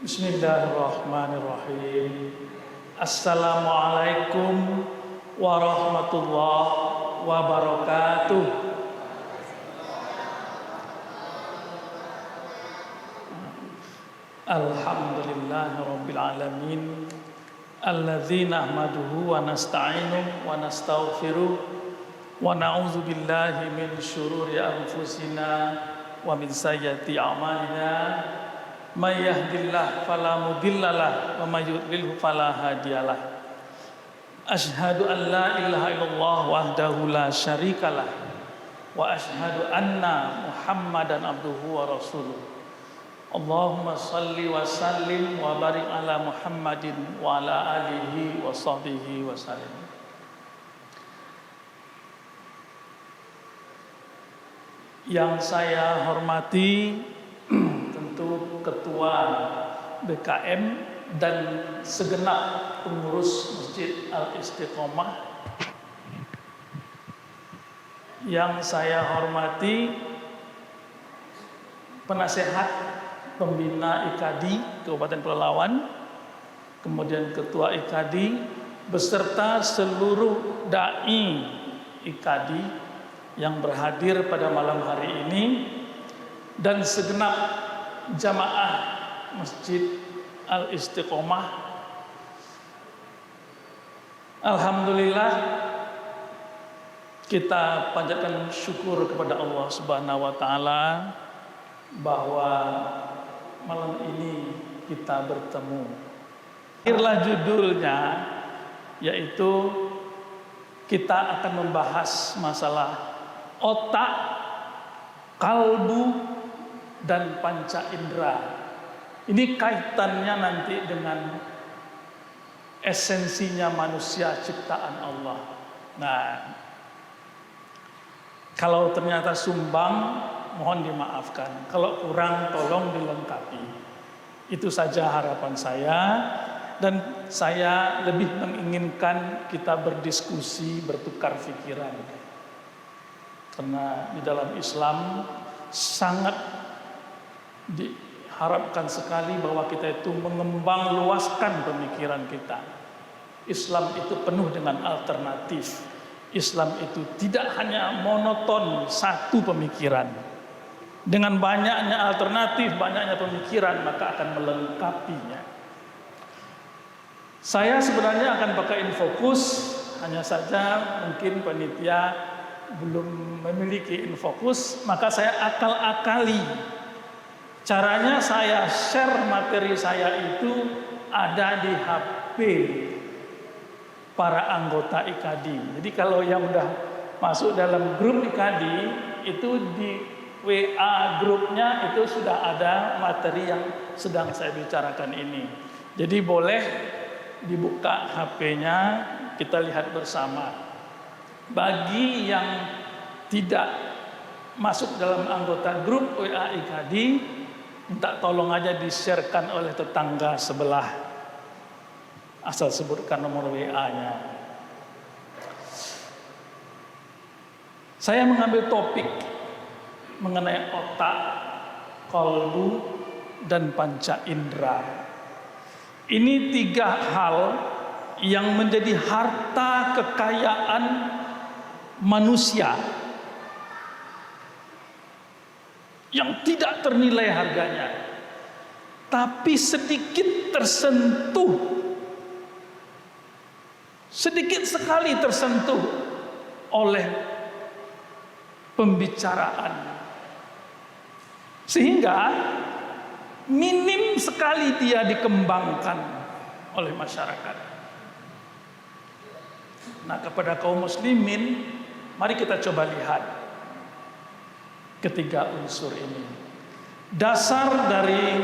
Bismillahirrahmanirrahim. Assalamualaikum warahmatullahi wabarakatuh. Alhamdulillahi rabbil alamin. Alladzi nahmaduhu wa nasta'inuhu wa nastaghfiruh wa na'udzu billahi min syururi anfusina wa min sayyiati a'malina. May yahdihillahu fala mudhillalah wa may yudlilhu fala hadiyalah. Asyhadu an la ilaha illallah wahdahu la syarikalah wa asyhadu anna Muhammadan abduhu wa rasuluh. Allahumma salli wa sallim wa barik ala Muhammadin wa ala alihi wa sahbihi wa sallim. Yang saya hormati tentu Ketua BKM dan segenap pengurus Masjid Al-Istiqomah. Yang saya hormati penasehat pembina IKADI Kabupaten Pelalawan, kemudian Ketua IKADI beserta seluruh dai IKADI yang berhadir pada malam hari ini, dan segenap jamaah Masjid Al-Istiqomah. Alhamdulillah, kita panjatkan syukur kepada Allah Subhanahu wa taala bahwa malam ini kita bertemu. Akhirlah judulnya, yaitu kita akan membahas masalah otak, kalbu, dan panca indera. Ini kaitannya nanti dengan esensinya manusia ciptaan Allah. Nah, kalau ternyata sumbang, mohon dimaafkan. Kalau kurang, tolong dilengkapi. Itu saja harapan saya. Dan saya lebih menginginkan kita berdiskusi, bertukar pikiran. Karena di dalam Islam sangat diharapkan sekali bahwa kita itu mengembang luaskan pemikiran kita. Islam itu penuh dengan alternatif. Islam itu tidak hanya monoton satu pemikiran. Dengan banyaknya alternatif, banyaknya pemikiran, maka akan melengkapinya. Saya sebenarnya akan pakai infocus, hanya saja mungkin panitia belum memiliki infocus, maka saya akal-akali. Caranya saya share materi saya itu ada di HP para anggota IKADI. Jadi kalau yang udah masuk dalam grup IKADI, itu di WA grupnya itu sudah ada materi yang sedang saya bicarakan ini. Jadi boleh dibuka HP-nya, kita lihat bersama. Bagi yang tidak masuk dalam anggota grup WA IKADI, minta tolong aja di-sharekan oleh tetangga sebelah, asal sebutkan nomor WA-nya. Saya mengambil topik mengenai otak, kalbu, dan panca indera. Ini tiga hal yang menjadi harta kekayaan manusia yang tidak ternilai harganya, tapi sedikit tersentuh, sedikit sekali tersentuh oleh pembicaraan, sehingga minim sekali dia dikembangkan oleh masyarakat. Nah, kepada kaum muslimin, mari kita coba lihat ketiga unsur ini. Dasar dari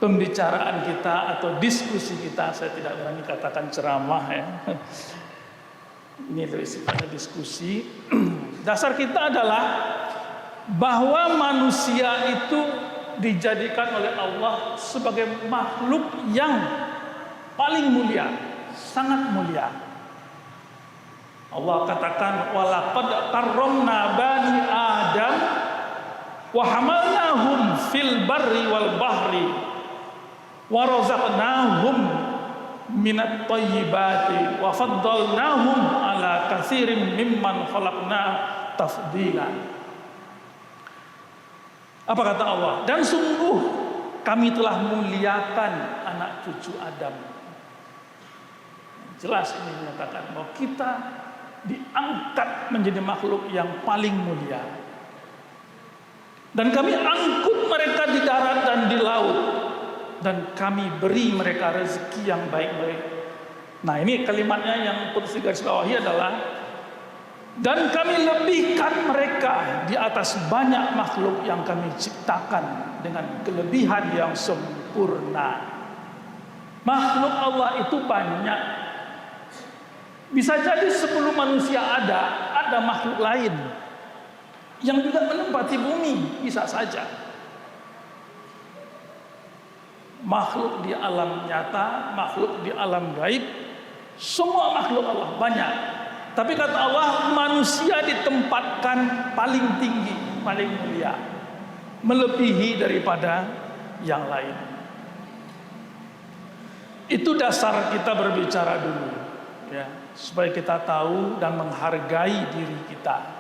pembicaraan kita atau diskusi kita, saya tidak berani katakan ceramah ya. Ini lebih sifatnya diskusi. Dasar kita adalah bahwa manusia itu dijadikan oleh Allah sebagai makhluk yang paling mulia, sangat mulia. Allah katakan walaqad karramna bani Adam wa hamalnahum fil barri wal bahri wa razaqnahum minat thayyibati wa faddalnahum ala katsirin mimman khalaqna tafdila. Apa kata Allah? Dan sungguh kami telah muliakan anak cucu Adam. Jelas ini menyatakan bahwa kita diangkat menjadi makhluk yang paling mulia. Dan kami angkut mereka di darat dan di laut. Dan kami beri mereka rezeki yang baik-baik. Nah, ini kalimatnya yang perlu digarisbawahi adalah, dan kami lebihkan mereka di atas banyak makhluk yang kami ciptakan dengan kelebihan yang sempurna. Makhluk Allah itu banyak. Bisa jadi sebelum manusia ada makhluk lain yang juga menempati bumi, bisa saja. Makhluk di alam nyata, makhluk di alam gaib, semua makhluk Allah banyak. Tapi kata Allah, manusia ditempatkan paling tinggi, paling mulia, melebihi daripada yang lain. Itu dasar kita berbicara dulu, ya, supaya kita tahu dan menghargai diri kita.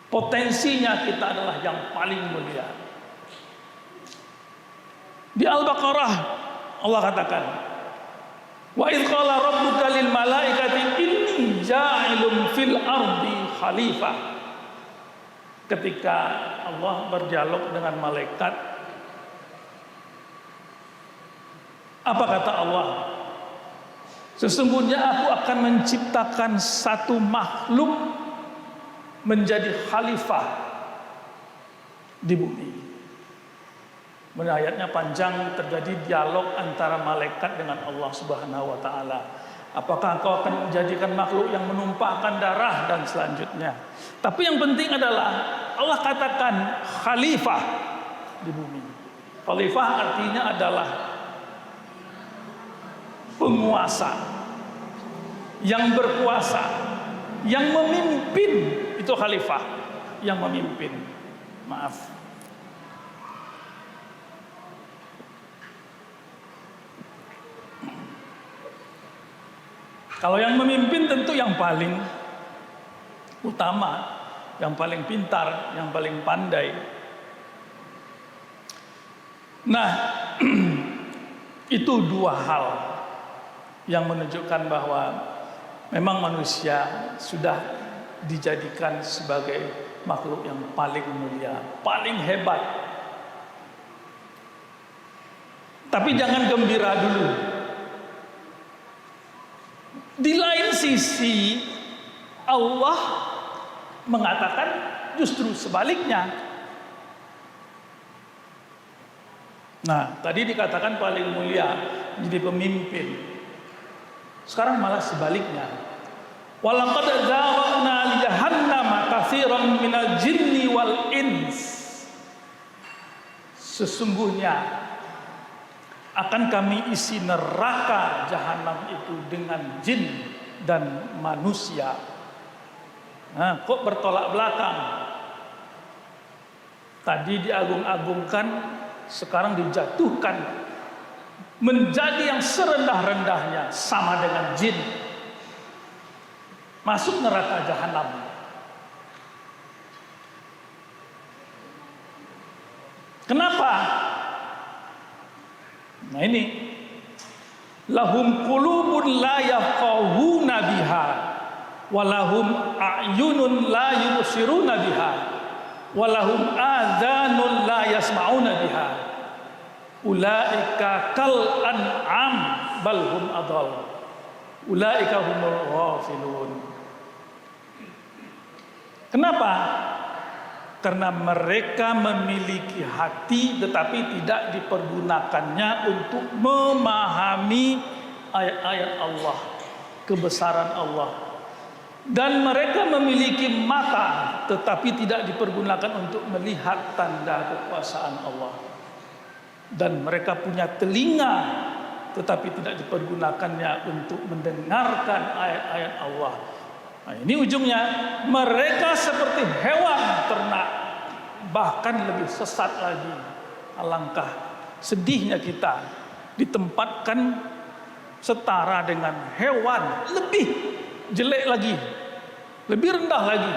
Potensinya kita adalah yang paling mulia. Di Al-Baqarah Allah katakan, wa idz qala rabbuka lil malaikati inni ja'ilun fil ardi khalifah. Ketika Allah berdialog dengan malaikat, apa kata Allah? Sesungguhnya aku akan menciptakan satu makhluk menjadi khalifah di bumi. Ayatnya panjang, terjadi dialog antara malaikat dengan Allah Subhanahu wa taala. Apakah engkau akan menjadikan makhluk yang menumpahkan darah dan selanjutnya. Tapi yang penting adalah Allah katakan khalifah di bumi. Khalifah artinya adalah penguasa, yang berkuasa, yang memimpin. Itu khalifah, yang memimpin. Maaf. Kalau yang memimpin tentu yang paling utama, yang paling pintar, yang paling pandai. Nah, itu dua hal yang menunjukkan bahwa memang manusia sudah dijadikan sebagai makhluk yang paling mulia, paling hebat. Tapi jangan gembira dulu. Di lain sisi, Allah mengatakan justru sebaliknya. Nah, tadi dikatakan paling mulia, jadi pemimpin. Sekarang malah sebaliknya. Walaqad zara'na li jahannama katsiran minal jinni wal ins. Sesungguhnya akan kami isi neraka jahanam itu dengan jin dan manusia. Nah, kok bertolak belakang? Tadi diagung-agungkan, sekarang dijatuhkan menjadi yang serendah-rendahnya, sama dengan jin. Masuk neraka jahanam. Kenapa? Nah ini, lahum qulubun la yafqahuna biha wa lahum a'yunun la yubsiruna biha wa lahum adhanun la yasma'una biha ulaika kal an'am bal hum adall ulaika humul ghafilun. Kenapa? Karena mereka memiliki hati tetapi tidak dipergunakannya untuk memahami ayat-ayat Allah, kebesaran Allah. Dan mereka memiliki mata tetapi tidak dipergunakan untuk melihat tanda kekuasaan Allah. Dan mereka punya telinga tetapi tidak dipergunakannya untuk mendengarkan ayat-ayat Allah. Nah, ini ujungnya mereka seperti hewan ternak bahkan lebih sesat lagi. Alangkah sedihnya kita ditempatkan setara dengan hewan, lebih jelek lagi, lebih rendah lagi.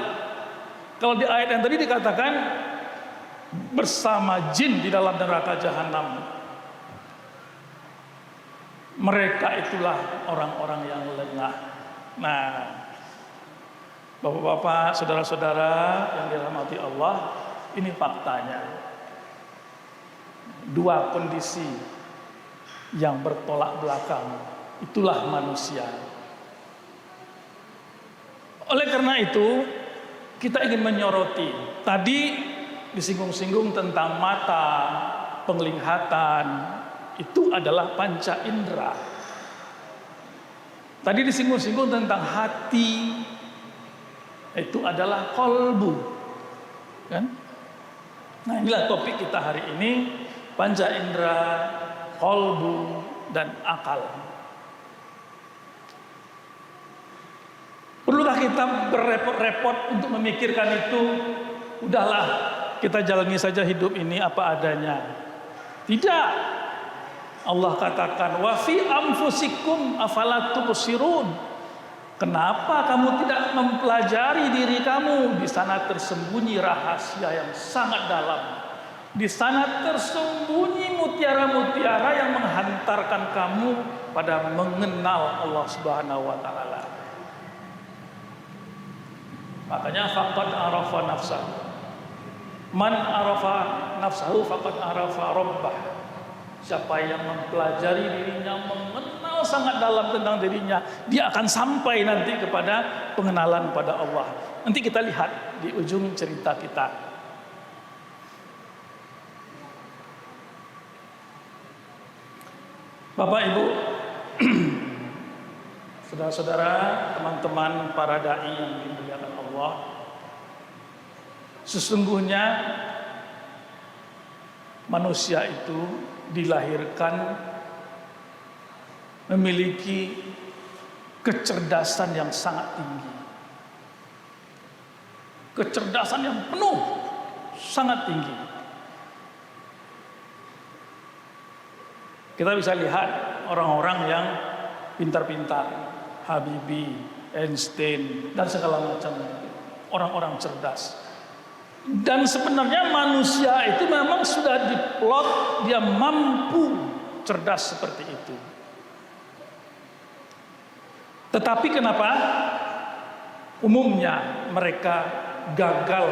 Kalau di ayat yang tadi dikatakan bersama jin di dalam neraka jahanam, mereka itulah orang-orang yang lengah. Nah, bapak-bapak, saudara-saudara yang dirahmati Allah, ini faktanya. Dua kondisi yang bertolak belakang, itulah manusia. Oleh karena itu, kita ingin menyoroti. Tadi disinggung-singgung tentang mata, penglihatan, itu adalah panca indera. Tadi disinggung-singgung tentang hati, itu adalah kolbu, kan? Nah, inilah topik kita hari ini, panca indera, kolbu, dan akal. Perlukah kita berrepot-repot untuk memikirkan itu? Udahlah, kita jalani saja hidup ini apa adanya. Tidak. Allah katakan, wa fi anfusikum afala tubsirun. Kenapa kamu tidak mempelajari diri kamu? Di sana tersembunyi rahasia yang sangat dalam. Di sana tersembunyi mutiara-mutiara yang menghantarkan kamu pada mengenal Allah Subhanahu wa taala. Makanya faqad arafa nafsahu. Man arafa nafsahu faqad arafa rabbah. Siapa yang mempelajari dirinya, mengenal sangat dalam tentang dirinya, dia akan sampai nanti kepada pengenalan pada Allah. Nanti kita lihat di ujung cerita kita. Bapak Ibu, saudara-saudara, teman-teman para dai yang dimuliakan Allah, sesungguhnya manusia itu dilahirkan memiliki kecerdasan yang sangat tinggi. Kecerdasan yang penuh, sangat tinggi. Kita bisa lihat orang-orang yang pintar-pintar, Habibie, Einstein, dan segala macam orang-orang cerdas. Dan sebenarnya manusia itu memang sudah diplot, dia mampu cerdas seperti itu. Tetapi kenapa umumnya mereka gagal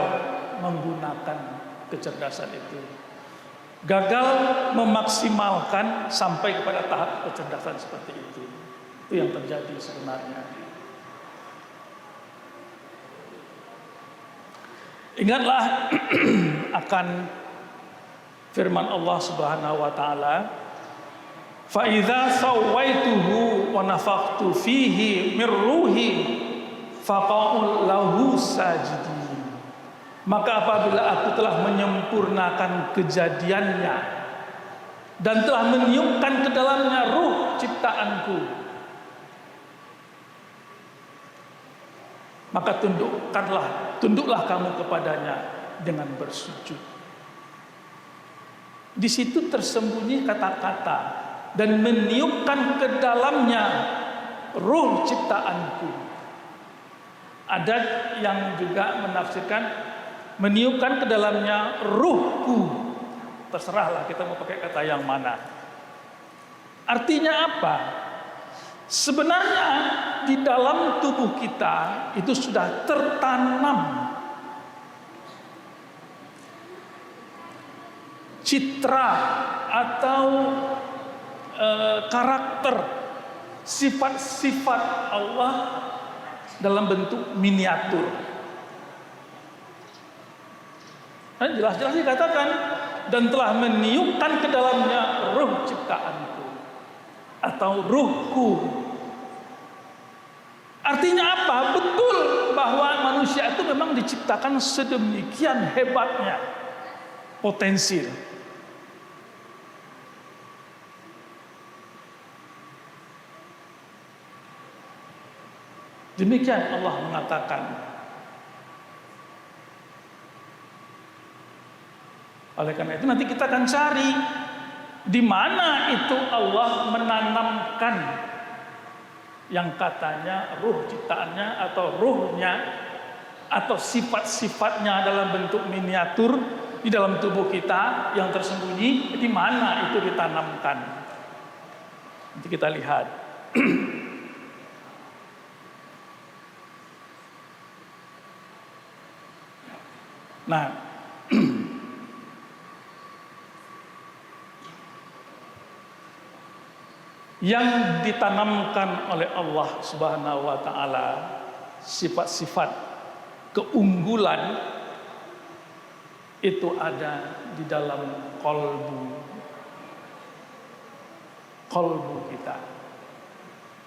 menggunakan kecerdasan itu? Gagal memaksimalkan sampai kepada tahap kecerdasan seperti itu. Itu yang terjadi sebenarnya. Ingatlah akan firman Allah Subhanahu wa taala, "Fa idza sawaituhu wa nafakhtu fihi mir ruhi faqa'u lahu sajidin." Maka apabila aku telah menyempurnakan kejadiannya dan telah meniupkan ke dalamnya ruh ciptaanku, maka tunduklah kamu kepadanya dengan bersujud. Di situ tersembunyi kata-kata dan meniupkan ke dalamnya ruh ciptaanku. Ada yang juga menafsirkan meniupkan ke dalamnya ruhku. Terserahlah kita mau pakai kata yang mana. Artinya apa? Sebenarnya di dalam tubuh kita itu sudah tertanam citra atau karakter sifat-sifat Allah dalam bentuk miniatur. Dan jelas-jelas dikatakan, dan telah meniupkan ke dalamnya ruh ciptaanku atau ruhku. Artinya apa? Betul bahwa manusia itu memang diciptakan sedemikian hebatnya potensi. Demikian Allah mengatakan, Oleh karena itu nanti kita akan cari di mana itu Allah menanamkan yang katanya ruh ciptaannya atau ruhnya atau sifat-sifatnya dalam bentuk miniatur di dalam tubuh kita yang tersembunyi, di mana itu ditanamkan. Nanti kita lihat. Nah, yang ditanamkan oleh Allah Subhanahu wa taala, sifat-sifat keunggulan itu ada di dalam kolbu kita.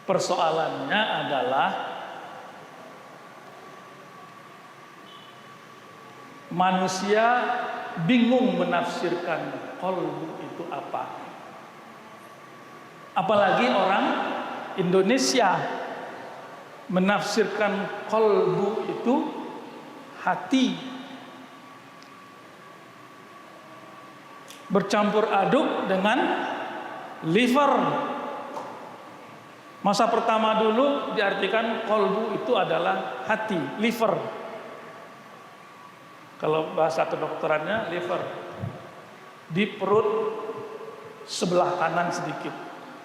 Persoalannya adalah manusia bingung menafsirkan kolbu itu apa. Apalagi orang Indonesia menafsirkan kolbu itu hati, bercampur aduk dengan liver. Masa pertama dulu diartikan kolbu itu adalah hati, liver. Kalau bahasa kedokterannya liver, di perut sebelah kanan sedikit,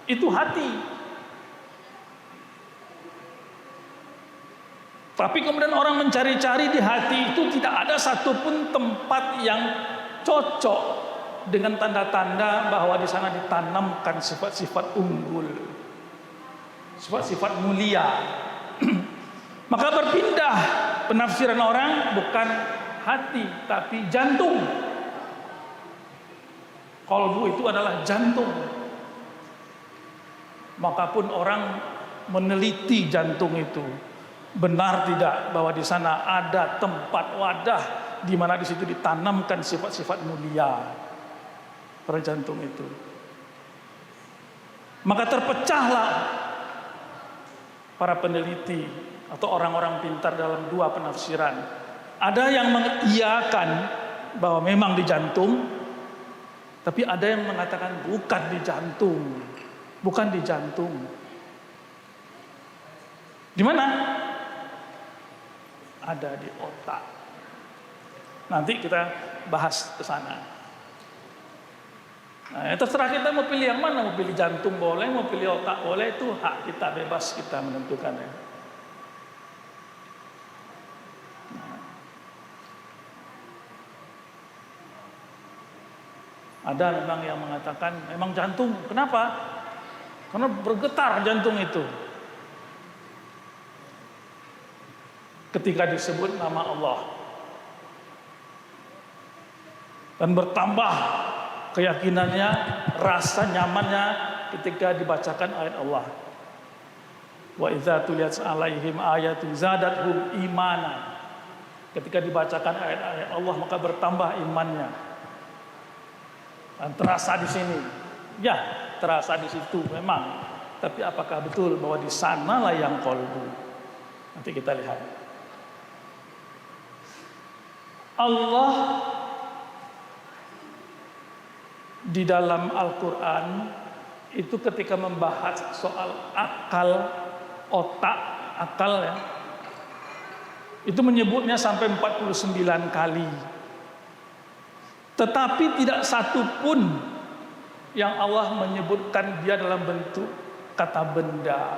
itu hati. Tapi kemudian orang mencari-cari di hati itu tidak ada satupun tempat yang cocok dengan tanda-tanda bahwa di sana ditanamkan sifat-sifat unggul, sifat-sifat mulia. Maka berpindah penafsiran orang, bukan hati tapi jantung. Kolbu itu adalah jantung. Maka pun orang meneliti jantung itu, benar tidak bahwa di sana ada tempat wadah di mana di situ ditanamkan sifat-sifat mulia pada jantung itu. Maka terpecahlah para peneliti atau orang-orang pintar dalam dua penafsiran. Ada yang mengiyakan bahwa memang di jantung, tapi ada yang mengatakan bukan di jantung. Bukan di jantung. Di mana? Ada di otak. Nanti kita bahas ke sana. Nah, terserah kita mau pilih yang mana, mau pilih jantung boleh, mau pilih otak boleh, itu hak kita, bebas kita menentukannya. Nah. Ada memang yang mengatakan memang jantung. Kenapa? Karena bergetar jantung itu ketika disebut nama Allah, dan bertambah keyakinannya, rasa nyamannya ketika dibacakan ayat Allah. Wa idza tuliyat alaihim ayatun zadathum imanan. Ketika dibacakan ayat-ayat Allah maka bertambah imannya. Dan terasa di sini. Ya, terasa di situ memang. Tapi apakah betul bahwa di sanalah yang kolbu? Nanti kita lihat. Allah di dalam Al-Quran itu ketika membahas soal akal, otak, akal ya, itu menyebutnya sampai 49 kali. Tetapi tidak satu pun yang Allah menyebutkan dia dalam bentuk kata benda.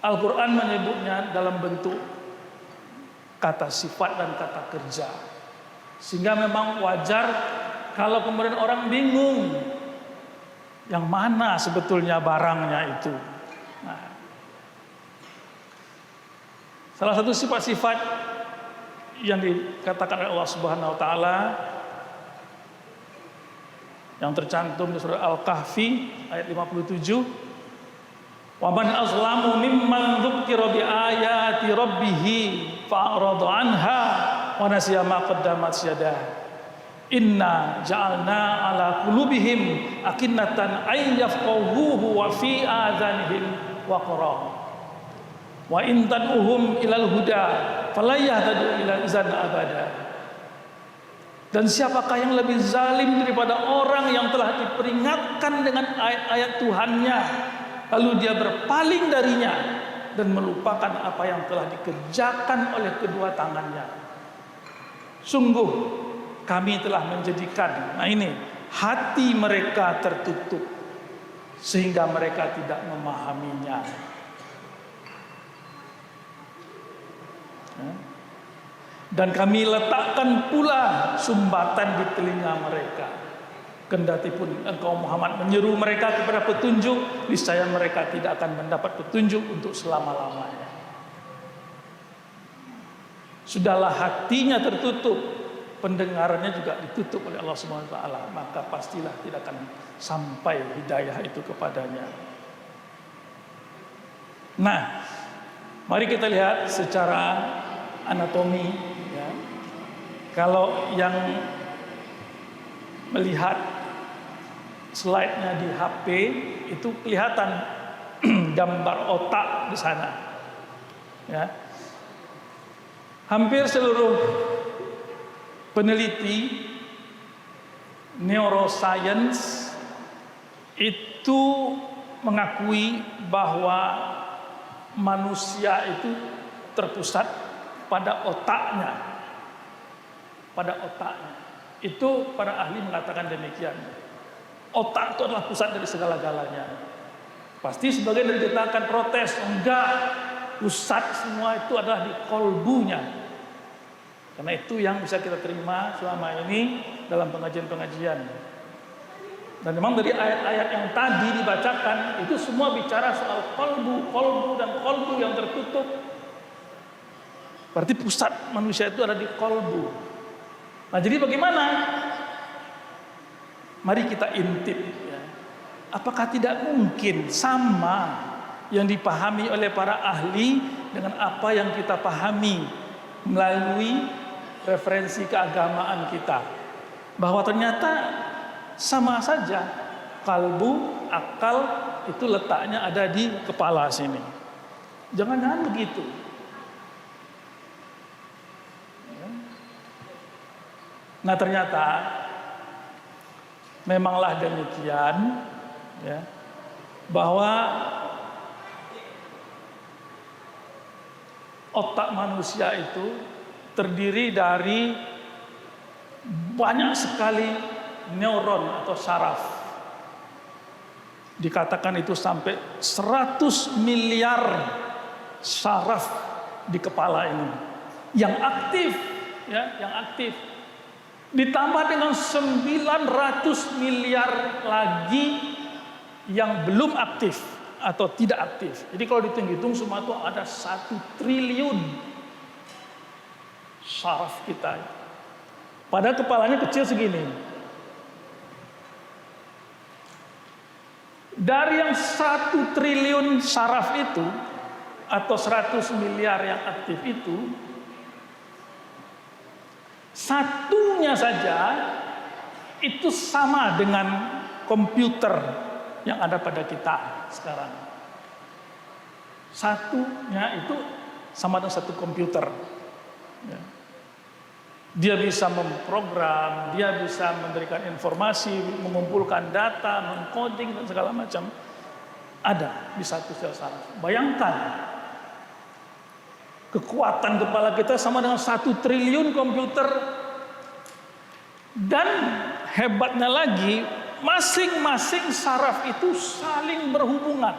Al-Quran menyebutnya dalam bentuk kata sifat dan kata kerja. Sehingga memang wajar kalau kemudian orang bingung yang mana sebetulnya barangnya itu. Nah, salah satu sifat-sifat yang dikatakan oleh Allah Subhanahu wa taala yang tercantum di surah Al-Kahfi ayat 57, wa man azlamu mimman dzukira bi ayati rabbih fa'rada anha wa nasiya ma qaddamat yadah inna ja'alna ala qulubihim akinnatan ay yafqahuhu wa fi adhanihim waqra wa in tad'uhum ilal huda fala yahtadu ila izan abada Dan siapakah yang lebih zalim daripada orang yang telah diperingatkan dengan ayat-ayat Tuhannya, lalu dia berpaling darinya dan melupakan apa yang telah dikerjakan oleh kedua tangannya. Sungguh kami telah menjadikan, nah ini, hati mereka tertutup sehingga mereka tidak memahaminya. Dan kami letakkan pula sumbatan di telinga mereka. Kendati pun engkau Muhammad menyeru mereka kepada petunjuk, niscaya mereka tidak akan mendapat petunjuk untuk selama-lamanya. Sudahlah hatinya tertutup, pendengarannya juga ditutup oleh Allah Subhanahu wa taala, maka pastilah tidak akan sampai hidayah itu kepadanya. Nah, mari kita lihat secara anatomi, ya. Kalau yang melihat slide-nya di HP itu kelihatan gambar otak di sana, ya. Hampir seluruh peneliti neuroscience itu mengakui bahwa manusia itu terpusat pada otaknya. Pada otaknya. Itu para ahli mengatakan demikian. Otak itu adalah pusat dari segala-galanya. Pasti sebagian dari kita akan protes, enggak, pusat semua itu adalah di kolbunya. Karena itu yang bisa kita terima selama ini dalam pengajian-pengajian. Dan memang dari ayat-ayat yang tadi dibacakan itu semua bicara soal kolbu dan kolbu yang tertutup. Berarti pusat manusia itu ada di kolbu. Nah, jadi bagaimana? Mari kita intip, ya. Apakah tidak mungkin sama yang dipahami oleh para ahli dengan apa yang kita pahami melalui referensi keagamaan kita, bahwa ternyata sama saja kalbu, akal itu letaknya ada di kepala sini. Jangan-jangan begitu. Nah, ternyata memanglah demikian, ya, bahwa otak manusia itu terdiri dari banyak sekali neuron atau saraf. Dikatakan itu sampai 100 miliar saraf di kepala ini yang aktif, ya, yang aktif. Ditambah dengan 900 miliar lagi yang belum aktif atau tidak aktif. Jadi kalau dihitung-hitung semua itu ada 1 triliun saraf kita. Padahal kepalanya kecil segini. Dari yang 1 triliun saraf itu atau 100 miliar yang aktif itu, satunya saja itu sama dengan komputer yang ada pada kita sekarang. Satunya itu sama dengan satu komputer. Ya. Dia bisa memprogram, dia bisa memberikan informasi, mengumpulkan data, mengcoding dan segala macam. Ada di satu sel saraf. Bayangkan, kekuatan kepala kita sama dengan 1 triliun komputer. Dan hebatnya lagi, masing-masing saraf itu saling berhubungan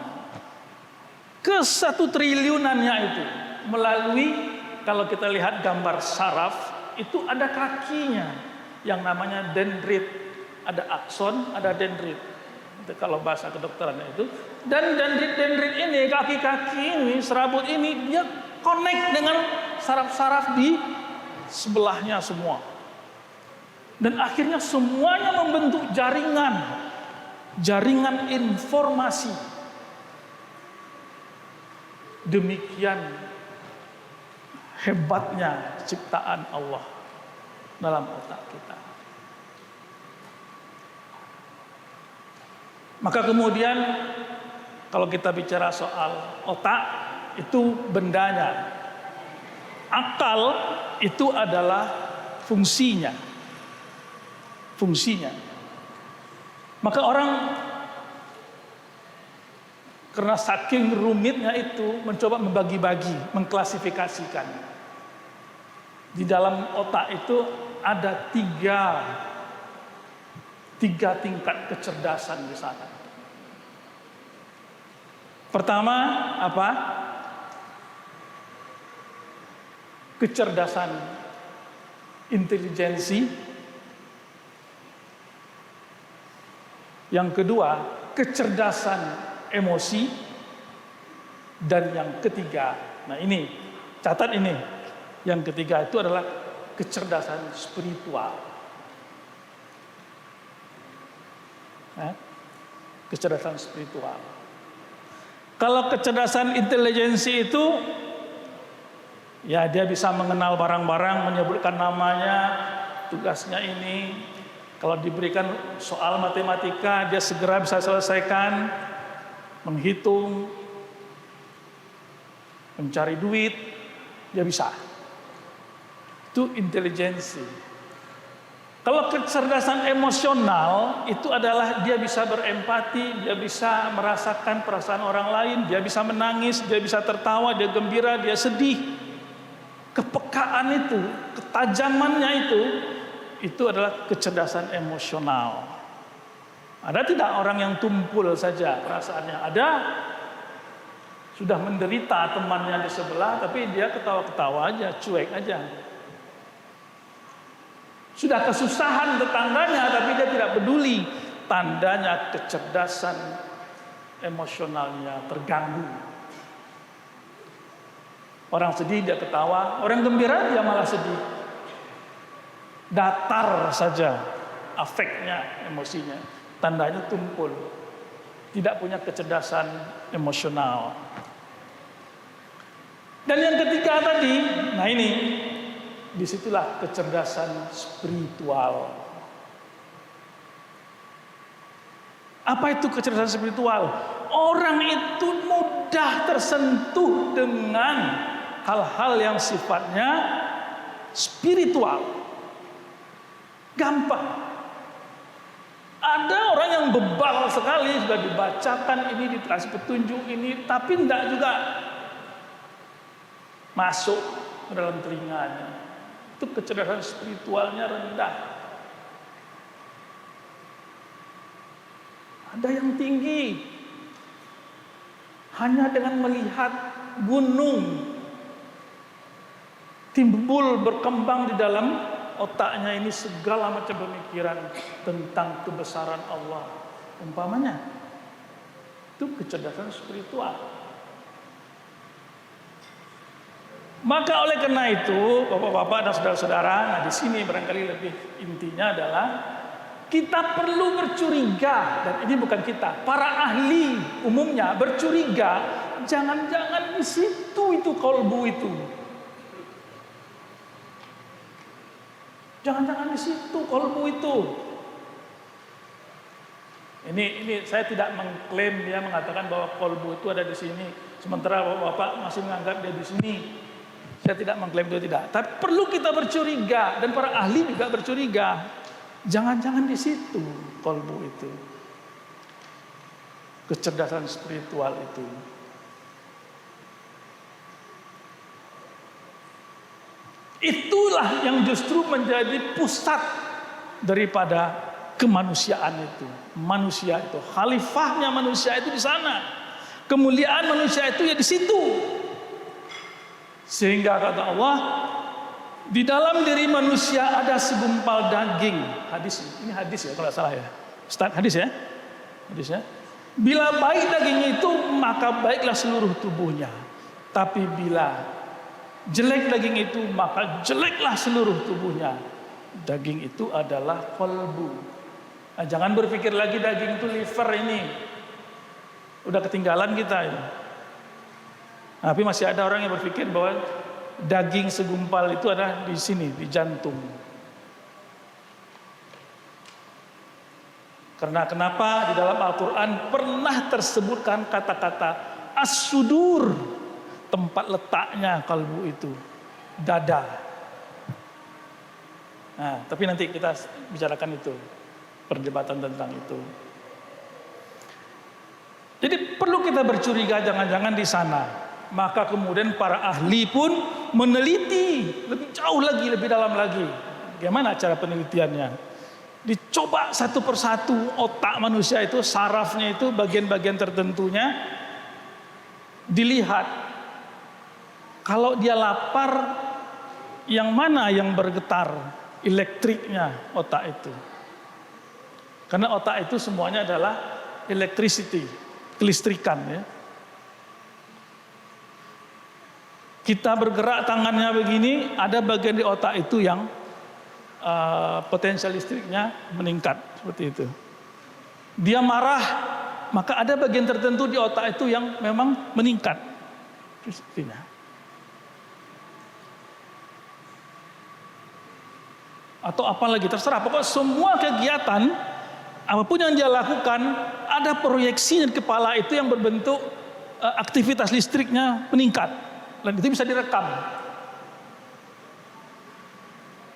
ke 1 triliunannya itu melalui, kalau kita lihat gambar saraf itu ada kakinya yang namanya dendrit, ada akson, ada dendrit. Itu kalau bahasa kedokteran itu. Dan dendrit ini, kaki-kaki ini, serabut ini, dia connect dengan saraf-saraf di sebelahnya semua. Dan akhirnya semuanya membentuk jaringan informasi. Demikian hebatnya ciptaan Allah dalam otak kita. Maka kemudian kalau kita bicara soal otak, itu bendanya. Akal itu adalah fungsinya. fungsinya. Maka orang karena saking rumitnya itu mencoba membagi-bagi, mengklasifikasikan. Di dalam otak itu ada tiga tingkat kecerdasan di sana. Pertama apa? Kecerdasan intelijensi. Yang kedua, kecerdasan emosi. Dan yang ketiga, nah ini, catat ini. Yang ketiga itu adalah kecerdasan spiritual. Kecerdasan spiritual. Kalau kecerdasan intelijensi itu, ya dia bisa mengenal barang-barang, menyebutkan namanya, tugasnya ini. Kalau diberikan soal matematika, dia segera bisa selesaikan, menghitung, mencari duit, dia bisa. Itu intelijensi. Kalau kecerdasan emosional, itu adalah dia bisa berempati, dia bisa merasakan perasaan orang lain, dia bisa menangis, dia bisa tertawa, dia gembira, dia sedih. Kepekaan itu, ketajamannya itu adalah kecerdasan emosional. Ada tidak orang yang tumpul saja perasaannya? Ada. Sudah menderita temannya di sebelah, tapi dia ketawa-ketawa aja, cuek aja. Sudah kesusahan tetangganya, tapi dia tidak peduli. Tandanya kecerdasan emosionalnya terganggu. Orang sedih dia ketawa, orang gembira dia malah sedih. Datar saja afeknya, emosinya. Tandanya tumpul. Tidak punya kecerdasan emosional. Dan yang ketiga tadi, nah ini, disitulah kecerdasan spiritual. Apa itu kecerdasan spiritual? Orang itu mudah tersentuh dengan hal-hal yang sifatnya spiritual. Gampang. Ada orang yang bebal sekali, sudah dibacakan ini, dikasih petunjuk ini, tapi tidak juga masuk ke dalam telinganya. Itu kecerdasan spiritualnya rendah. Ada yang tinggi, hanya dengan melihat gunung timbul berkembang di dalam otaknya ini segala macam pemikiran tentang kebesaran Allah. Umpamanya, itu kecerdasan spiritual. Maka oleh karena itu, bapak-bapak dan saudara-saudara, nah di sini barangkali lebih intinya adalah kita perlu bercuriga, dan ini bukan kita, para ahli umumnya bercuriga, jangan-jangan di situ itu kolbu itu. Jangan-jangan di situ kolbu itu. Ini saya tidak mengklaim dia mengatakan bahwa kolbu itu ada di sini, sementara bapak masih menganggap dia di sini. Saya tidak mengklaim itu, tidak. Tapi perlu kita bercuriga, dan para ahli juga bercuriga. Jangan-jangan di situ kolbu itu. Kecerdasan spiritual itu. Itulah yang justru menjadi pusat daripada kemanusiaan itu. Manusia itu, khalifahnya manusia itu di sana. Kemuliaan manusia itu ya di situ. Sehingga kata Allah, di dalam diri manusia ada segumpal daging. Hadis, ini hadis ya kalau salah ya. Ustaz, hadis ya? Hadis ya. Bila baik dagingnya itu, maka baiklah seluruh tubuhnya. Tapi bila jelek daging itu, maka jeleklah seluruh tubuhnya. Daging itu adalah kolbu. Nah, jangan berpikir lagi daging itu liver ini. Udah ketinggalan kita ini. Tapi masih ada orang yang berpikir bahwa daging segumpal itu ada di sini, di jantung. Karena kenapa? Di dalam Al-Quran pernah tersebutkan kata-kata as-sudur. Tempat letaknya kalbu itu, dada. Nah, tapi nanti kita bicarakan itu, perdebatan tentang itu. Jadi perlu kita bercuriga jangan-jangan di sana. Maka kemudian para ahli pun meneliti lebih jauh lagi, lebih dalam lagi. Bagaimana cara penelitiannya? Dicoba satu persatu otak manusia itu, sarafnya itu, bagian-bagian tertentunya dilihat. Kalau dia lapar, yang mana yang bergetar elektriknya otak itu? Karena otak itu semuanya adalah electricity, kelistrikan ya. Kita bergerak tangannya begini, ada bagian di otak itu yang potensial listriknya meningkat seperti itu. Dia marah, maka ada bagian tertentu di otak itu yang memang meningkat listriknya. Atau apalagi terserah, pokoknya semua kegiatan apapun yang dia lakukan ada proyeksi di kepala itu yang berbentuk aktivitas listriknya meningkat dan itu bisa direkam.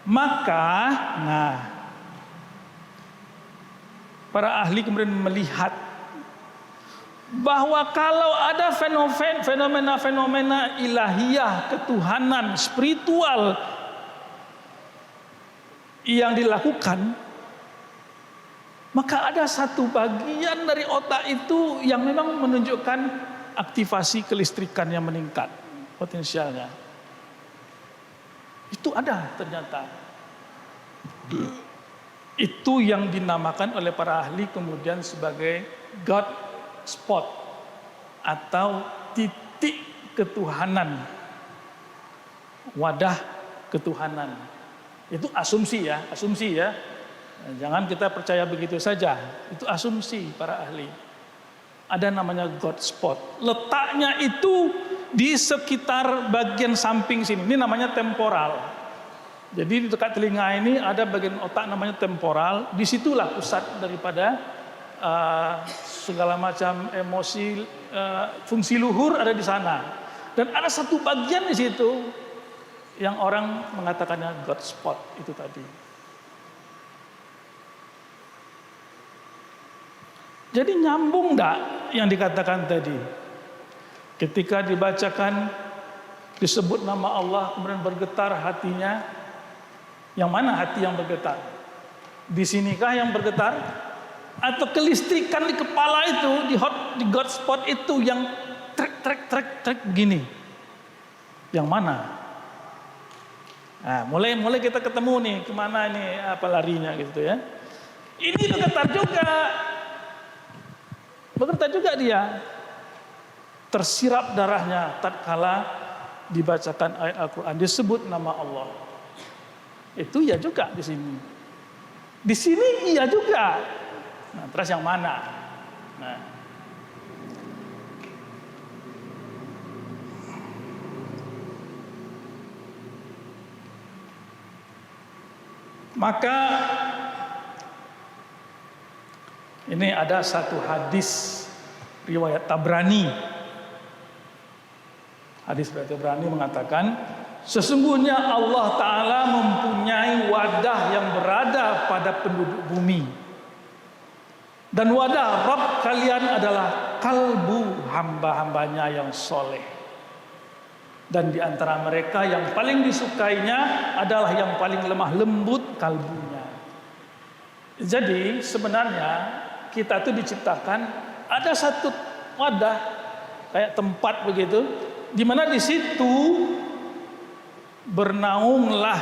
Maka, para ahli kemudian melihat bahwa kalau ada fenomena-fenomena ilahiyah, ketuhanan, spiritual yang dilakukan, maka ada satu bagian dari otak itu yang memang menunjukkan aktivasi kelistrikan yang meningkat potensialnya. Itu ada ternyata. Itu yang dinamakan oleh para ahli kemudian sebagai God spot atau titik ketuhanan, wadah ketuhanan. Itu asumsi ya. Jangan kita percaya begitu saja. Itu asumsi para ahli. Ada namanya God spot. Letaknya itu di sekitar bagian samping sini. Ini namanya temporal. Jadi di dekat telinga ini ada bagian otak namanya temporal. Disitulah pusat daripada segala macam emosi, fungsi luhur ada di sana. Dan ada satu bagian di situ yang orang mengatakannya God spot itu tadi. Jadi nyambung enggak yang dikatakan tadi? Ketika dibacakan, disebut nama Allah, kemudian bergetar hatinya. Yang mana hati yang bergetar? Di sinikah yang bergetar? Atau kelistrikan di kepala itu, di God spot itu yang trek begini? Yang mana? Nah, mulai kita ketemu nih, kemana ini apa larinya gitu ya? Ini bergetar juga dia. Tersirap darahnya tatkala dibacakan ayat Al-Quran, disebut nama Allah. Itu iya juga di sini. Di sini iya juga. Nah, terus yang mana? Nah, maka ini ada satu hadis riwayat Tabrani. Hadis riwayat Tabrani mengatakan, sesungguhnya Allah Ta'ala mempunyai wadah yang berada pada penduduk bumi. Dan wadah Rabb kalian adalah kalbu hamba-hambanya yang soleh. Dan di antara mereka yang paling disukainya adalah yang paling lemah lembut kalbunya. Jadi sebenarnya kita itu diciptakan ada satu wadah kayak tempat begitu, di mana di situ bernaunglah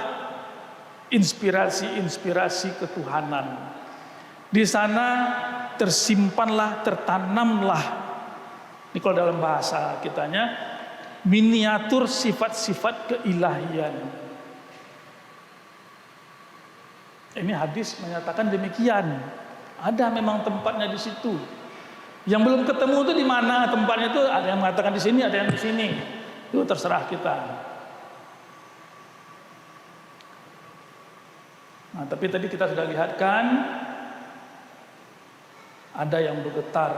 inspirasi-inspirasi ketuhanan. Di sana tersimpanlah, tertanamlah, ini kalau dalam bahasa kitanya, miniatur sifat-sifat keilahian. Ini hadis menyatakan demikian. Ada memang tempatnya di situ. Yang belum ketemu itu di mana tempatnya itu? Ada yang mengatakan di sini, ada yang di sini. Itu terserah kita. Nah, tapi tadi kita sudah lihatkan ada yang bergetar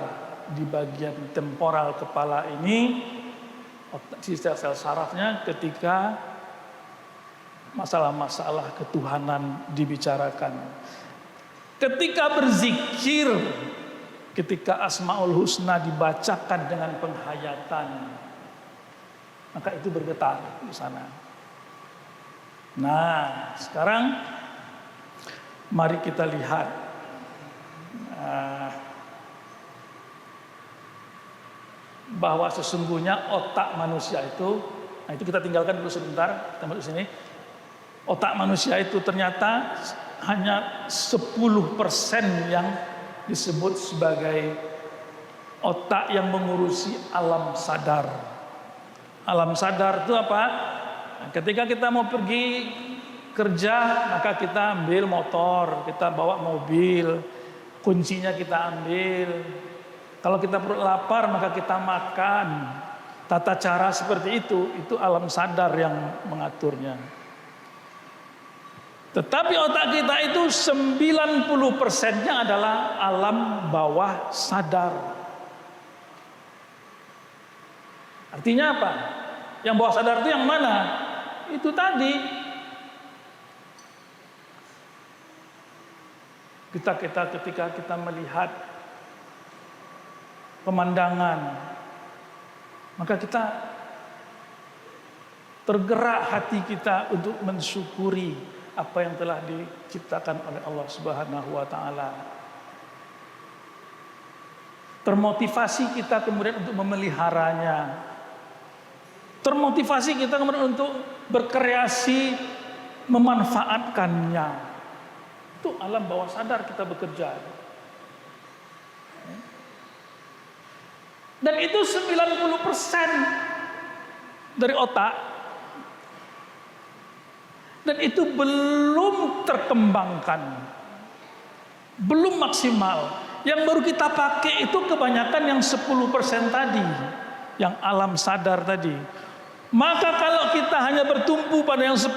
di bagian temporal kepala ini, sel-sel sarafnya ketika masalah-masalah ketuhanan dibicarakan. Ketika berzikir, ketika Asmaul Husna dibacakan dengan penghayatan, maka itu bergetar di sana. Nah, sekarang mari kita lihat bahwa sesungguhnya otak manusia itu, nah itu kita tinggalkan dulu sebentar, kita masuk sini. Otak manusia itu ternyata hanya 10% yang disebut sebagai otak yang mengurusi alam sadar. Alam sadar itu apa? Nah, ketika kita mau pergi kerja, maka kita ambil motor, kita bawa mobil, kuncinya kita ambil. Kalau kita perut lapar, maka kita makan. Tata cara seperti itu alam sadar yang mengaturnya. Tetapi otak kita itu 90%-nya adalah alam bawah sadar. Artinya apa? Yang bawah sadar itu yang mana? Itu tadi. Ketika kita melihat pemandangan, maka kita tergerak hati kita untuk mensyukuri apa yang telah diciptakan oleh Allah Subhanahu wa taala. Termotivasi kita kemudian untuk memeliharanya. Termotivasi kita kemudian untuk berkreasi memanfaatkannya. Itu alam bawah sadar kita bekerja. Dan itu 90% dari otak. Dan itu belum terkembangkan, belum maksimal. Yang baru kita pakai itu kebanyakan yang 10% tadi, yang alam sadar tadi. Maka kalau kita hanya bertumpu pada yang 10%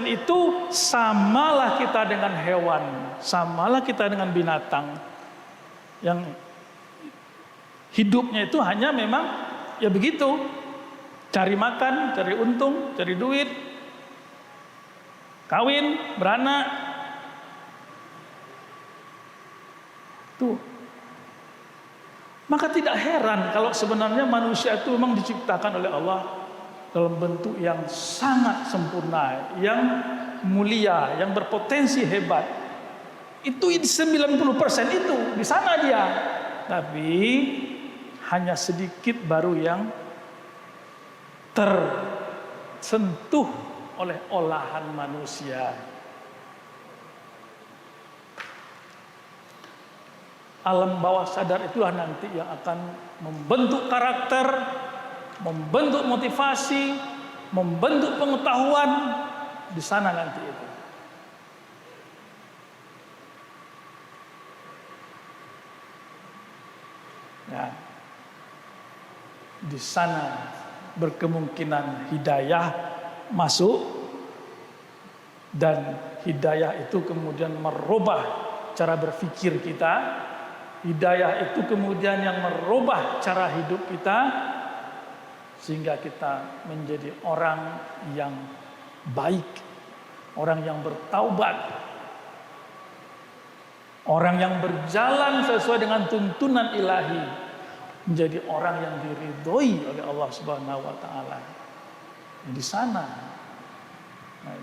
itu, samalah kita dengan hewan, samalah kita dengan binatang. Yang hidupnya itu hanya memang ya begitu, cari makan, cari untung, cari duit, kawin, beranak. Tuh. Maka tidak heran kalau sebenarnya manusia itu memang diciptakan oleh Allah dalam bentuk yang sangat sempurna, yang mulia, yang berpotensi hebat. Itu 90% itu di sana dia. Tapi hanya sedikit baru yang tersentuh oleh olahan manusia. Alam bawah sadar itulah nanti yang akan membentuk karakter, membentuk motivasi, membentuk pengetahuan di sana nanti itu. Ya. Di sana berkemungkinan hidayah masuk, dan hidayah itu kemudian merubah cara berpikir kita. Hidayah itu kemudian yang merubah cara hidup kita, sehingga kita menjadi orang yang baik, orang yang bertaubat, orang yang berjalan sesuai dengan tuntunan ilahi, menjadi orang yang diridhoi oleh Allah Subhanahu wa taala. Di sana. Nah,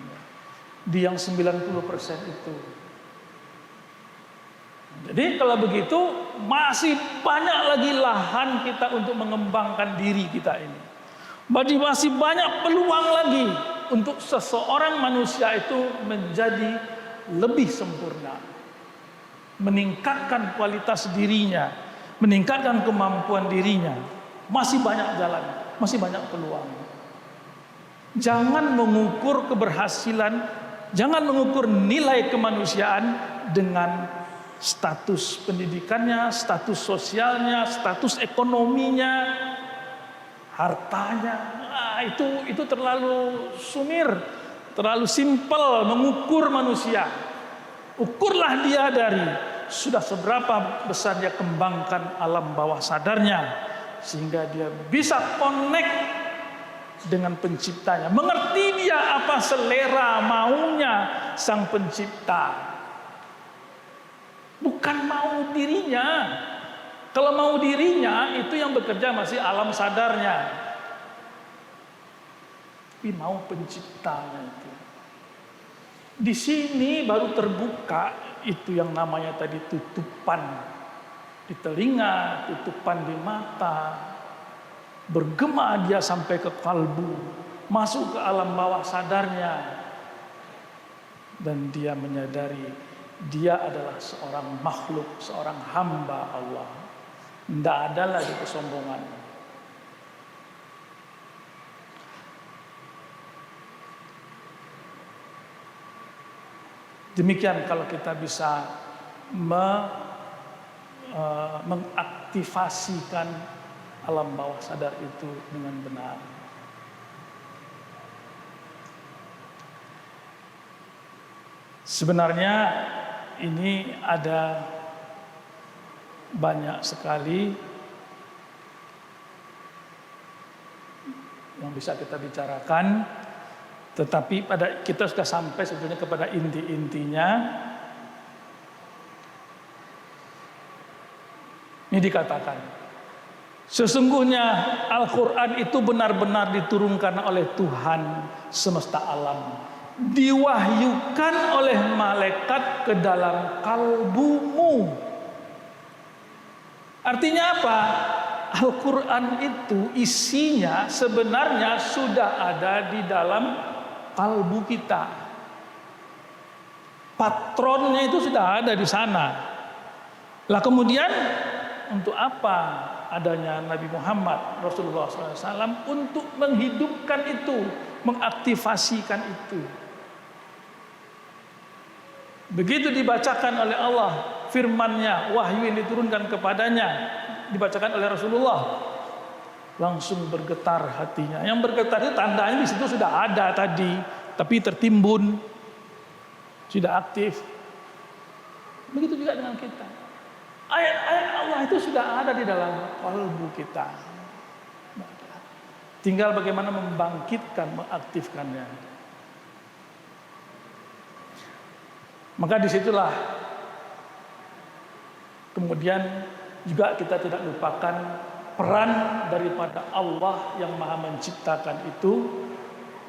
di yang 90% itu. Jadi kalau begitu masih banyak lagi lahan kita untuk mengembangkan diri kita ini. Masih banyak peluang lagi untuk seseorang manusia itu menjadi lebih sempurna. Meningkatkan kualitas dirinya, meningkatkan kemampuan dirinya. Masih banyak jalan, masih banyak peluang. Jangan mengukur keberhasilan, jangan mengukur nilai kemanusiaan dengan status pendidikannya, status sosialnya, status ekonominya, hartanya. Nah, itu terlalu sumir, terlalu simpel mengukur manusia. Ukurlah dia dari sudah seberapa besar dia kembangkan alam bawah sadarnya, sehingga dia bisa connect dengan penciptanya. Mengerti dia apa selera maunya sang pencipta. Bukan mau dirinya. Kalau mau dirinya itu yang bekerja masih alam sadarnya. Tapi mau penciptanya itu. Di sini baru terbuka itu yang namanya tadi tutupan di telinga, tutupan di mata. Bergema dia sampai ke kalbu, masuk ke alam bawah sadarnya. Dan dia menyadari dia adalah seorang makhluk, seorang hamba Allah. Tidak ada lagi kesombongan. Demikian kalau kita bisa mengaktifasikan alam bawah sadar itu dengan benar. Sebenarnya ini ada banyak sekali yang bisa kita bicarakan, tetapi kita sudah sampai sebetulnya kepada inti-intinya. Ini dikatakan, sesungguhnya Al-Quran itu benar-benar diturunkan oleh Tuhan semesta alam, diwahyukan oleh malaikat ke dalam kalbumu. Artinya apa? Al-Quran itu isinya sebenarnya sudah ada di dalam kalbu kita. Patronnya itu sudah ada di sana. Lah kemudian untuk apa adanya Nabi Muhammad Rasulullah SAW? Untuk menghidupkan itu, mengaktifasikan itu. Begitu dibacakan oleh Allah firman-Nya, wahyu yang diturunkan kepadanya, dibacakan oleh Rasulullah, langsung bergetar hatinya. Yang bergetar itu tandanya di situ sudah ada tadi, tapi tertimbun, sudah aktif. Begitu juga dengan kita. Ayat-ayat Allah itu sudah ada di dalam kalbu kita. Tinggal bagaimana membangkitkan, mengaktifkannya. Maka disitulah kemudian juga kita tidak lupakan peran daripada Allah yang Maha Menciptakan itu.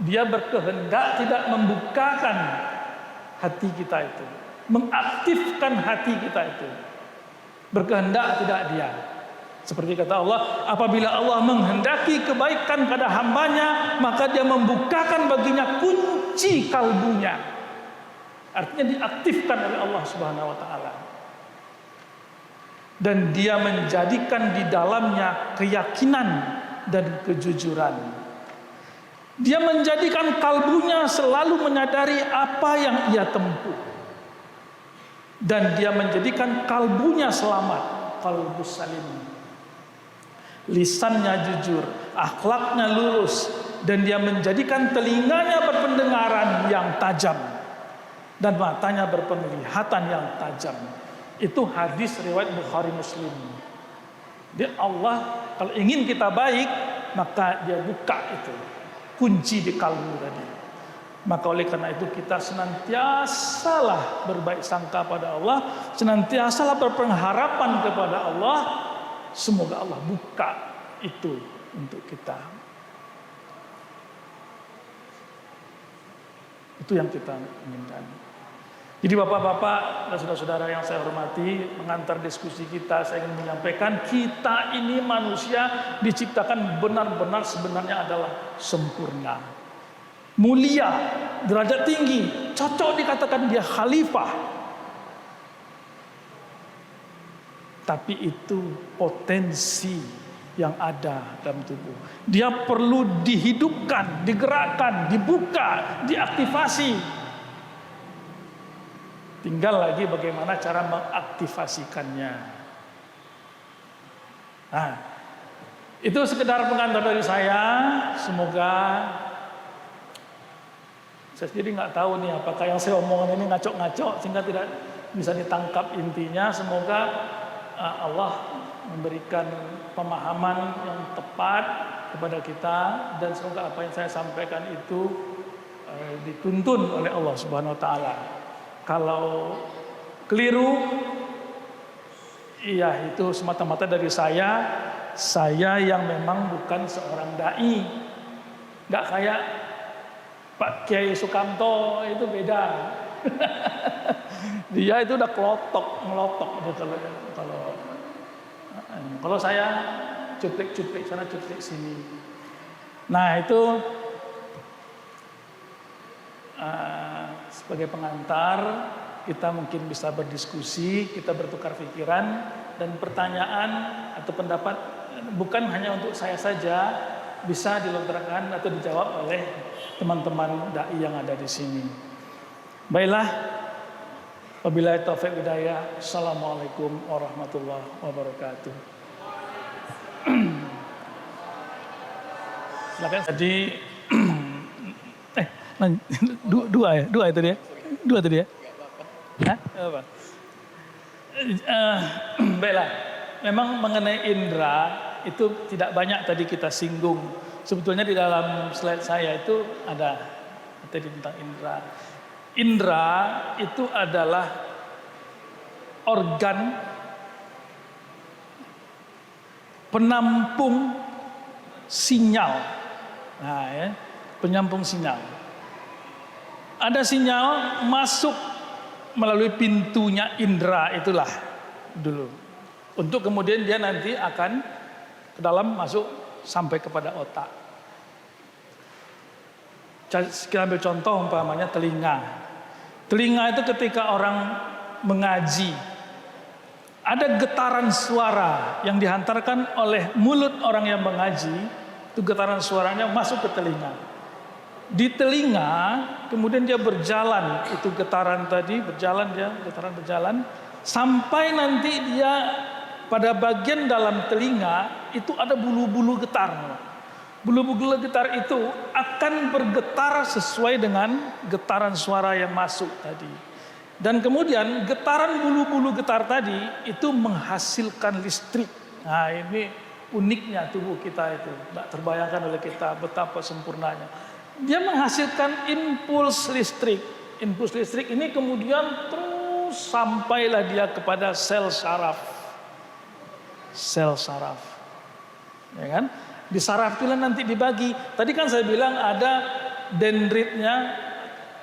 Dia berkehendak tidak membukakan hati kita itu, mengaktifkan hati kita itu. Berkehendak tidak dia. Seperti kata Allah, apabila Allah menghendaki kebaikan pada hambanya, maka dia membukakan baginya kunci kalbunya. Artinya diaktifkan oleh Allah Subhanahu wa taala. Dan dia menjadikan di dalamnya keyakinan dan kejujuran. Dia menjadikan kalbunya selalu menyadari apa yang ia tempuh. Dan dia menjadikan kalbunya selamat, kalbus salim. Lisannya jujur, akhlaknya lurus, dan dia menjadikan telinganya berpendengaran yang tajam dan matanya berpenglihatan yang tajam. Itu hadis riwayat Bukhari Muslim. Dia Allah kalau ingin kita baik, maka dia buka itu kunci di kalbu tadi. Maka oleh karena itu kita senantiasalah berbaik sangka pada Allah, senantiasalah berpengharapan kepada Allah. Semoga Allah buka itu untuk kita. Itu yang kita inginkan. Jadi bapak-bapak dan saudara-saudara yang saya hormati, mengantar diskusi kita, saya ingin menyampaikan kita ini manusia diciptakan benar-benar sebenarnya adalah sempurna, mulia, derajat tinggi, cocok dikatakan dia khalifah. Tapi itu potensi yang ada dalam tubuh. Dia perlu dihidupkan, digerakkan, dibuka, diaktifasi. Tinggal lagi bagaimana cara mengaktifasikannya. Nah, itu sekedar pengantar dari saya. Semoga saya sendiri nggak tahu nih apakah yang saya omongkan ini ngaco-ngaco sehingga tidak bisa ditangkap intinya. Semoga Allah memberikan pemahaman yang tepat kepada kita, dan semoga apa yang saya sampaikan itu dituntun oleh Allah Subhanahu wa taala. Kalau keliru, iya itu semata-mata dari saya yang memang bukan seorang dai. Nggak kayak Pak Kiai Sukamto, itu beda. Dia itu udah ngelotok gitu. Kalau saya cuplik sana cuplik sini. Nah itu sebagai pengantar kita mungkin bisa berdiskusi, kita bertukar pikiran dan pertanyaan atau pendapat bukan hanya untuk saya saja, bisa dilontarkan atau dijawab oleh teman-teman dai yang ada di sini. Baiklah, wabillahi taufiq hidayah. Assalamualaikum warahmatullahi wabarakatuh. Silakan. Jadi dua itu dia. Dua tadi ya. Hah? Apa? Baiklah. Memang mengenai indera itu tidak banyak tadi kita singgung. Sebetulnya di dalam slide saya itu ada tadi tentang indera. Indera itu adalah organ penampung sinyal. Nah, ya, penyampung sinyal. Ada sinyal masuk melalui pintunya indera itulah dulu. Untuk kemudian dia nanti akan ke dalam masuk sampai kepada otak. Kita ambil contoh umpamanya telinga. Telinga itu ketika orang mengaji, ada getaran suara yang dihantarkan oleh mulut orang yang mengaji, itu getaran suaranya masuk ke telinga. Di telinga kemudian dia berjalan, itu getaran tadi berjalan sampai nanti dia pada bagian dalam telinga itu ada bulu-bulu getar. Bulu-bulu getar itu akan bergetar sesuai dengan getaran suara yang masuk tadi. Dan kemudian getaran bulu-bulu getar tadi itu menghasilkan listrik. Nah ini uniknya tubuh kita itu. Tidak terbayangkan oleh kita betapa sempurnanya. Dia menghasilkan impuls listrik. Impuls listrik ini kemudian terus sampailah dia kepada sel saraf. Sel saraf, ya kan? Di saraf itulah nanti dibagi. Tadi kan saya bilang ada dendritnya,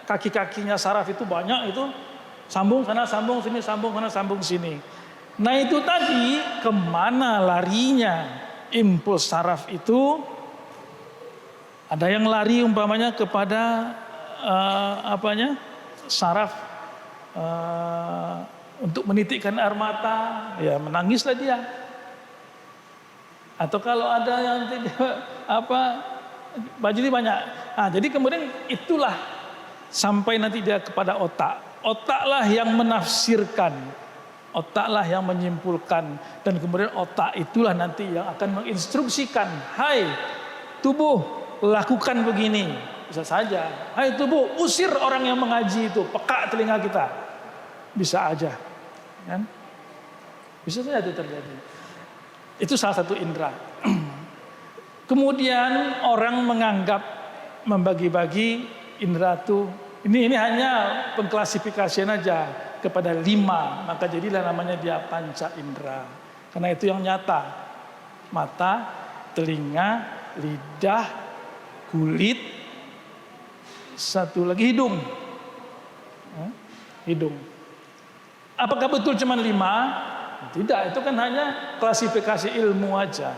kaki-kakinya saraf itu banyak itu, sambung sana, sambung sini, sambung sana, sambung sini. Nah itu tadi kemana larinya impuls saraf itu? Ada yang lari umpamanya kepada saraf untuk menitikkan air mata, ya menangislah dia. Atau kalau ada yang baju ini banyak. Nah, jadi kemudian itulah sampai nanti dia kepada otak. Otaklah yang menafsirkan, otaklah yang menyimpulkan, dan kemudian otak itulah nanti yang akan menginstruksikan, hai tubuh lakukan begini. Bisa saja, hai tubuh usir orang yang mengaji itu, peka telinga kita. Bisa aja, kan? Bisa saja itu terjadi. Itu salah satu indera. Kemudian orang menganggap membagi-bagi indera itu ini hanya pengklasifikasian aja kepada 5, maka jadilah namanya dia panca indera. Karena itu yang nyata. Mata, telinga, lidah, kulit, satu lagi hidung. Hidung. Apakah betul cuma 5? Tidak, itu kan hanya klasifikasi ilmu aja.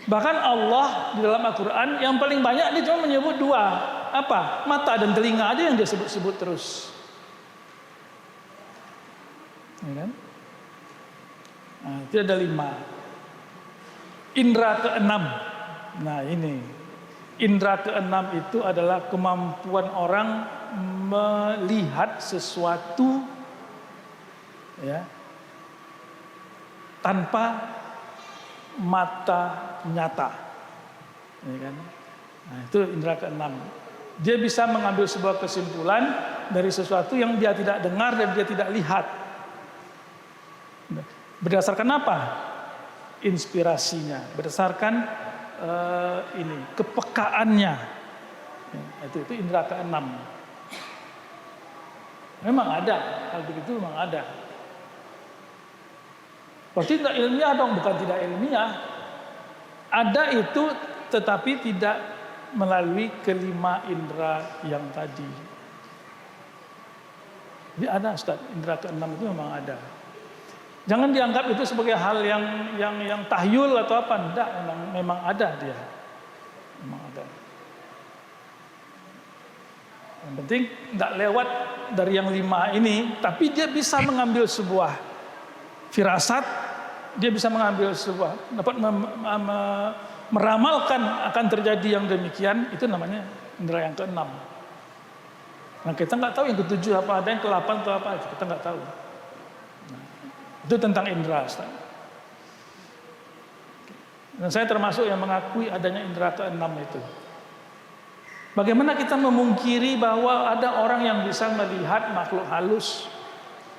Bahkan Allah di dalam Al-Quran yang paling banyak dia cuma menyebut 2. Apa? Mata dan telinga aja yang dia sebut-sebut terus. Ya kan? Nah, itu ada 5. Indra ke-6. Nah ini. Indra ke-6 itu adalah kemampuan orang melihat sesuatu ya tanpa mata nyata, ya kan? Nah, itu indera ke-6. Dia bisa mengambil sebuah kesimpulan dari sesuatu yang dia tidak dengar dan dia tidak lihat. Berdasarkan apa? inspirasinya, berdasarkan kepekaannya. Itu indera keenam. Memang ada hal begitu, memang ada. Berarti tidak ilmiah dong, bukan tidak ilmiah. Ada itu, tetapi tidak melalui kelima indera yang tadi. Jadi ada, Ustaz, indera keenam itu memang ada. Jangan dianggap itu sebagai hal yang tahyul atau apa. Tidak, memang ada dia. Memang ada. Yang penting tidak lewat dari yang 5 ini, tapi dia bisa mengambil sebuah firasat, dia bisa mengambil sebuah, dapat meramalkan akan terjadi yang demikian, itu namanya indera yang ke-6. Nah, kita nggak tahu yang ke-7 apa, ada yang ke-8 atau apa, kita nggak tahu. Nah, itu tentang indera. Dan saya termasuk yang mengakui adanya indera ke-6 itu. Bagaimana kita memungkiri bahwa ada orang yang bisa melihat makhluk halus,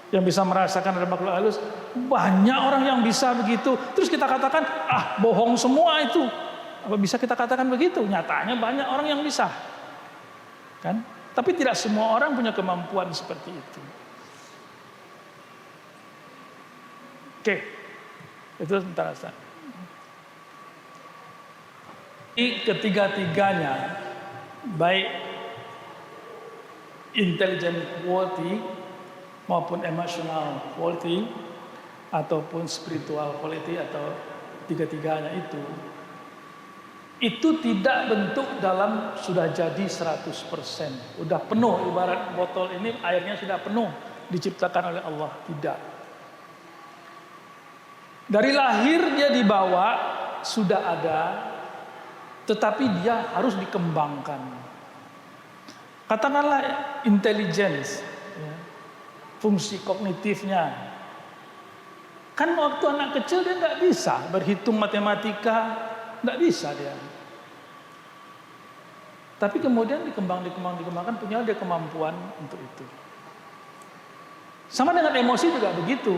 yang bisa merasakan ada makhluk halus? Banyak orang yang bisa begitu. Terus kita katakan, bohong semua itu. Apa bisa kita katakan begitu? Nyatanya banyak orang yang bisa. Kan? Tapi tidak semua orang punya kemampuan seperti itu. Oke. Itu sebentar Ustaz. Ketiga-tiganya, baik intelligent quality maupun emotional quality ataupun spiritual quality, atau tiga-tiganya itu tidak bentuk dalam sudah jadi 100%. Udah penuh, ibarat botol ini airnya sudah penuh, diciptakan oleh Allah. Tidak. Dari lahir dia dibawa, sudah ada, tetapi dia harus dikembangkan. Katakanlah intelligence, ya, fungsi kognitifnya. Kan waktu anak kecil dia nggak bisa berhitung matematika, nggak bisa dia. Tapi kemudian dikembangkan, punya dia kemampuan untuk itu. Sama dengan emosi juga begitu.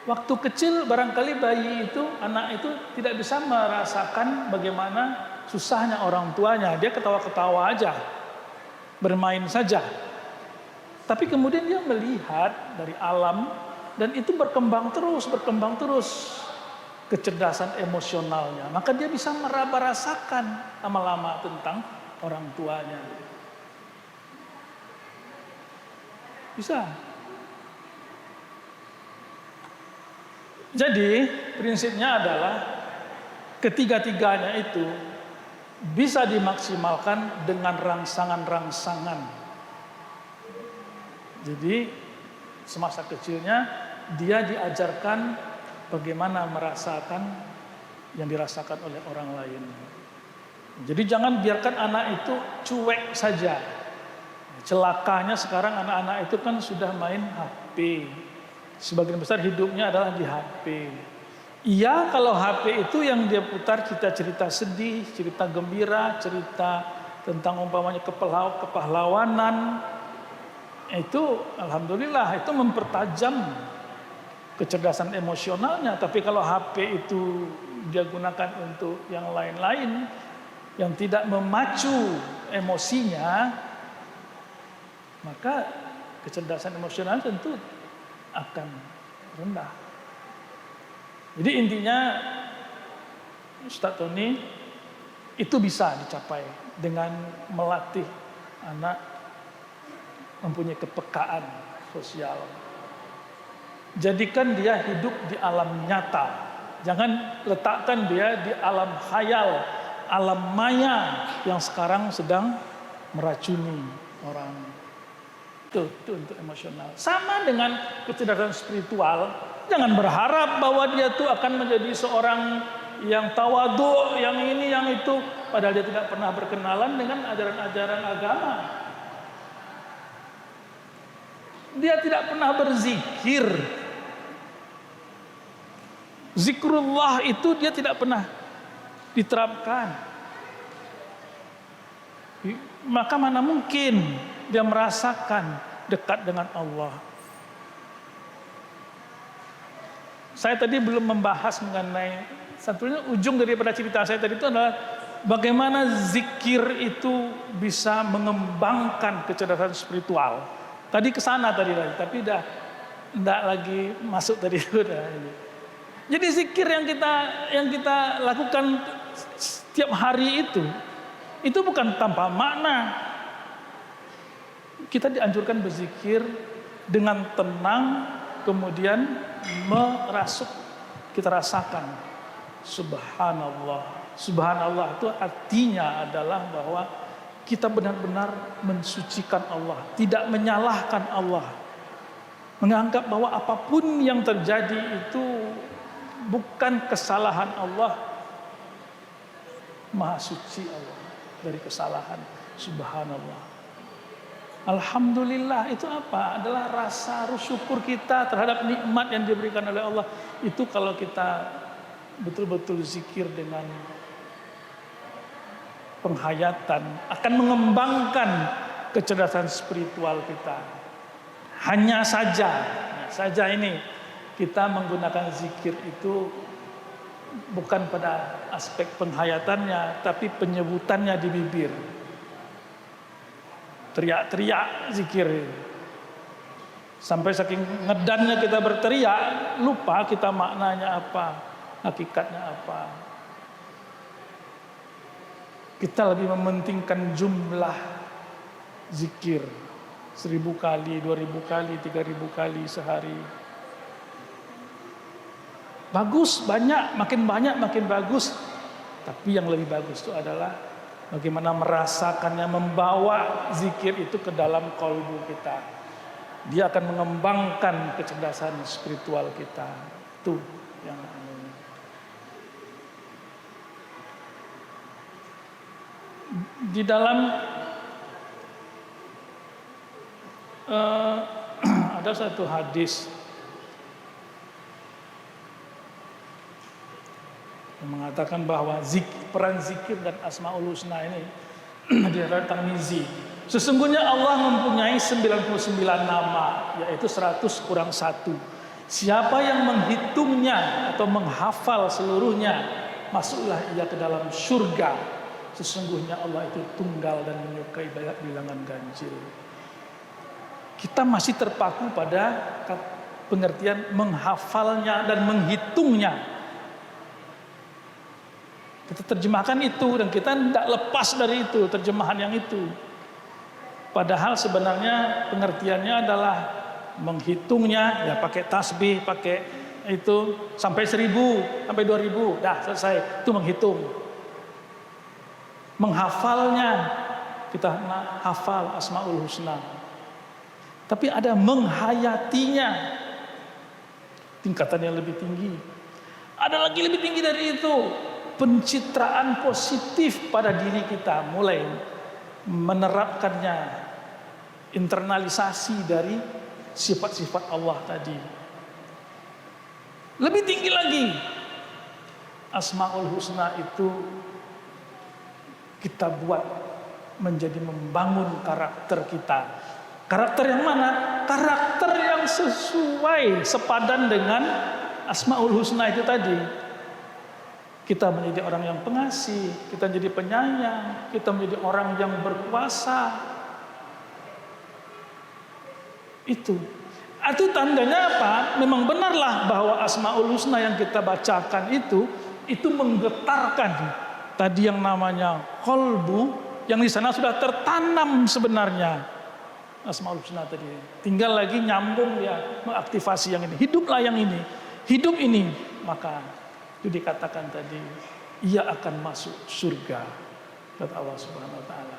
Waktu kecil barangkali bayi itu, anak itu tidak bisa merasakan bagaimana susahnya orang tuanya. Dia ketawa-ketawa aja, bermain saja. Tapi kemudian dia melihat dari alam, dan itu berkembang terus kecerdasan emosionalnya. Maka dia bisa merasakan lama-lama tentang orang tuanya. Bisa. Jadi prinsipnya adalah ketiga-tiganya itu bisa dimaksimalkan dengan rangsangan-rangsangan. Jadi semasa kecilnya dia diajarkan bagaimana merasakan yang dirasakan oleh orang lain. Jadi jangan biarkan anak itu cuek saja. Celakanya sekarang anak-anak itu kan sudah main HP. Sebagian besar hidupnya adalah di HP. Iya, kalau HP itu yang dia putar cerita-cerita sedih, cerita gembira, cerita tentang umpamanya kepahlawanan. Itu alhamdulillah itu mempertajam kecerdasan emosionalnya. Tapi kalau HP itu dia gunakan untuk yang lain-lain, yang tidak memacu emosinya, maka kecerdasan emosional tentu akan rendah. Jadi intinya Ustaz Tony, itu bisa dicapai dengan melatih anak mempunyai kepekaan sosial. Jadikan dia hidup di alam nyata. Jangan letakkan dia di alam khayal, alam maya yang sekarang sedang meracuni orang. Itu untuk emosional. Sama dengan kecerdasan spiritual. Jangan berharap bahwa dia tuh akan menjadi seorang yang tawadhu, yang ini, yang itu. Padahal dia tidak pernah berkenalan dengan ajaran-ajaran agama. Dia tidak pernah berzikir. Zikrullah itu dia tidak pernah diterapkan. Maka mana mungkin dia merasakan dekat dengan Allah. Saya tadi belum membahas mengenai, satunya ujung daripada cerita saya tadi itu adalah bagaimana zikir itu bisa mengembangkan kecerdasan spiritual. Tadi ke sana tadi lagi, tapi enggak lagi masuk tadi udah ini. Jadi zikir yang kita lakukan setiap hari itu bukan tanpa makna. Kita dianjurkan berzikir dengan tenang, kemudian merasuk, kita rasakan subhanallah. Subhanallah itu artinya adalah bahwa kita benar-benar mensucikan Allah, tidak menyalahkan Allah, menganggap bahwa apapun yang terjadi itu bukan kesalahan Allah, maha suci Allah dari kesalahan. Subhanallah. Alhamdulillah itu apa? Adalah rasa syukur kita terhadap nikmat yang diberikan oleh Allah. Itu kalau kita betul-betul zikir dengan penghayatan, akan mengembangkan kecerdasan spiritual kita. Hanya saja ini kita menggunakan zikir itu bukan pada aspek penghayatannya, tapi penyebutannya di bibir. Teriak-teriak zikir. Sampai saking ngedannya kita berteriak, lupa kita maknanya apa, hakikatnya apa. Kita lebih mementingkan jumlah zikir 1000 kali, 2000 kali, 3000 kali sehari. Bagus, makin banyak makin bagus. Tapi yang lebih bagus itu adalah bagaimana merasakannya, membawa zikir itu ke dalam kalbu kita. Dia akan mengembangkan kecerdasan spiritual kita. Itu yang di dalam ada satu hadis yang mengatakan bahwa peran zikir dan Asmaul Husna ini di riwayat Tirmizi. Sesungguhnya Allah mempunyai 99 nama, yaitu 100 kurang 1. Siapa yang menghitungnya atau menghafal seluruhnya, masuklah ia ke dalam surga. Sesungguhnya Allah itu tunggal dan menyukai banyak bilangan ganjil. Kita masih terpaku pada pengertian menghafalnya dan menghitungnya. Kita terjemahkan itu dan kita tidak lepas dari itu, terjemahan yang itu. Padahal sebenarnya pengertiannya adalah menghitungnya, ya pakai tasbih, pakai itu sampai 1000, sampai 2000, dah selesai, itu menghitung. Menghafalnya, kita hafal Asmaul Husna. Tapi ada menghayatinya, tingkatan yang lebih tinggi. Ada lagi lebih tinggi dari itu. Pencitraan positif pada diri kita, mulai menerapkannya, internalisasi dari sifat-sifat Allah tadi. Lebih tinggi lagi, Asmaul Husna itu kita buat menjadi membangun karakter kita. Karakter yang mana? Karakter yang sesuai, sepadan dengan Asmaul Husna itu tadi. Kita menjadi orang yang pengasih, kita menjadi penyayang, kita menjadi orang yang berkuasa. Itu tandanya apa? Memang benarlah bahwa Asmaul Husna yang kita bacakan itu menggetarkan tadi yang namanya qalbu, yang di sana sudah tertanam sebenarnya Asmaul Husna tadi. Tinggal lagi nyambung ya, mengaktifasi yang ini. Hiduplah yang ini, hidup ini, maka itu dikatakan tadi, ia akan masuk surga, kata Allah Subhanahu Wa Taala.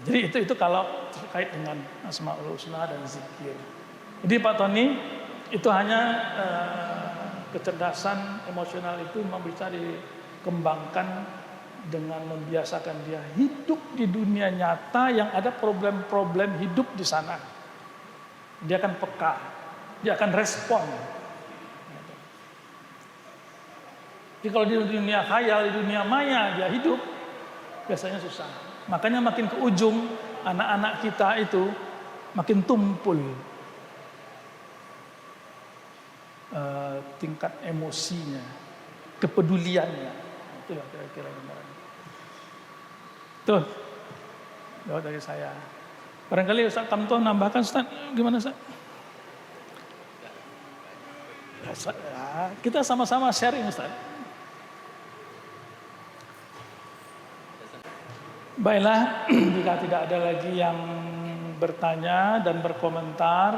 Jadi itu kalau terkait dengan Asmaul Husna dan zikir. Jadi Pak Tony, itu hanya kecerdasan emosional itu bisa dikembangkan dengan membiasakan dia hidup di dunia nyata yang ada problem-problem hidup di sana. Dia akan peka, dia akan respon. Jadi kalau di dunia khayal, di dunia maya dia hidup, biasanya susah. Makanya makin ke ujung, anak-anak kita itu makin tumpul. tingkat emosinya, kepeduliannya. Itulah kira-kira gambarannya. Tuh, jawab dari saya. Barangkali Ustaz Kamto nambahkan, Ustaz, gimana Ustaz? Ya, kita sama-sama sharing Ustaz. Baiklah, jika tidak ada lagi yang bertanya dan berkomentar,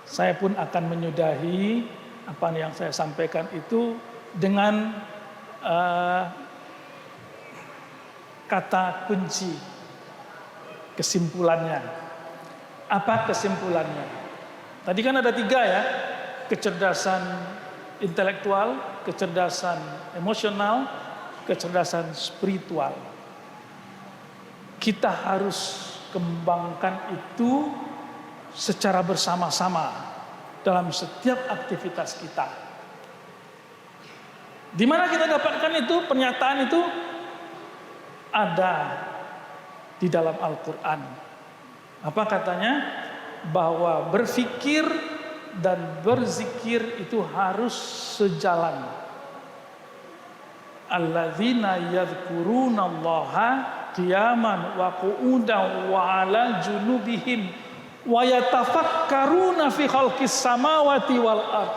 saya pun akan menyudahi apa yang saya sampaikan itu dengan kata kunci kesimpulannya. Apa kesimpulannya? Tadi kan ada 3 ya, kecerdasan intelektual, kecerdasan emosional, kecerdasan spiritual. Kita harus kembangkan itu secara bersama-sama dalam setiap aktivitas kita. Di mana kita dapatkan itu, pernyataan itu ada di dalam Al-Quran. Apa katanya? Bahwa berfikir dan berzikir itu harus sejalan. Alladzina yadhkurunallaha qiyaman wa qu'udan wa 'ala junubihim wa yatafakkaruna fi khalqis samawati wal ard.